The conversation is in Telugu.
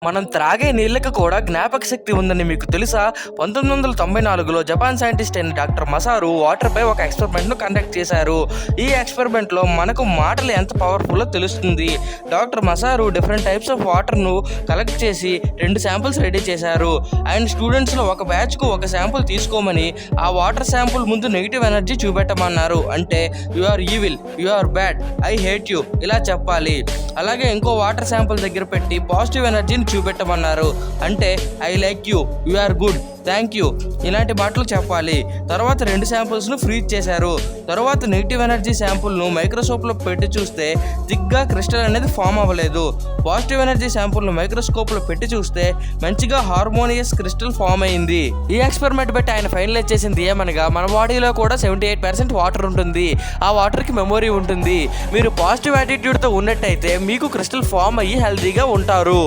మనం త్రాగే నీళ్ళకి కూడా జ్ఞాపక శక్తి ఉందని మీకు తెలుసా? 1994లో జపాన్ సైంటిస్ట్ అయిన డాక్టర్ మసారు వాటర్పై ఒక ఎక్స్పెరిమెంట్ను కండక్ట్ చేశారు. ఈ ఎక్స్పెరిమెంట్లో మనకు మాటలు ఎంత పవర్ఫుల్లో తెలుస్తుంది. Doctor Masaru different types of వాటర్ను కలెక్ట్ చేసి 2 శాంపుల్స్ రెడీ చేశారు. ఆయన స్టూడెంట్స్లో ఒక బ్యాచ్కు ఒక శాంపుల్ తీసుకోమని ఆ వాటర్ శాంపుల్ ముందు నెగిటివ్ ఎనర్జీ చూపెట్టమన్నారు. అంటే you are evil, you are bad, I hate you ఇలా చెప్పాలి. అలాగే ఇంకో వాటర్ శాంపుల్ దగ్గర పెట్టి పాజిటివ్ ఎనర్జీని చూపెట్టమన్నారు. అంటే I like you, you are good, thank you ఇలాంటి మాటలు చెప్పాలి. తర్వాత 2 శాంపుల్స్ను ఫ్రీజ్ చేశారు. తర్వాత నెగిటివ్ ఎనర్జీ శాంపుల్ను మైక్రోస్కోప్లో పెట్టి చూస్తే థిక్గా క్రిస్టల్ అనేది ఫామ్ అవ్వలేదు. పాజిటివ్ ఎనర్జీ శాంపుల్ను మైక్రోస్కోప్లో పెట్టి చూస్తే మంచిగా హార్మోనియస్ క్రిస్టల్ ఫామ్ అయింది. ఈ ఎక్స్పెరిమెంట్ బట్టి ఆయన ఫైనలైజ్ చేసింది ఏమనగా మన బాడీలో కూడా 78% వాటర్ ఉంటుంది. ఆ వాటర్కి మెమొరీ ఉంటుంది. మీరు పాజిటివ్ యాటిట్యూడ్తో ఉన్నట్టయితే మీకు క్రిస్టల్ ఫామ్ అయ్యి హెల్తీగా ఉంటారు.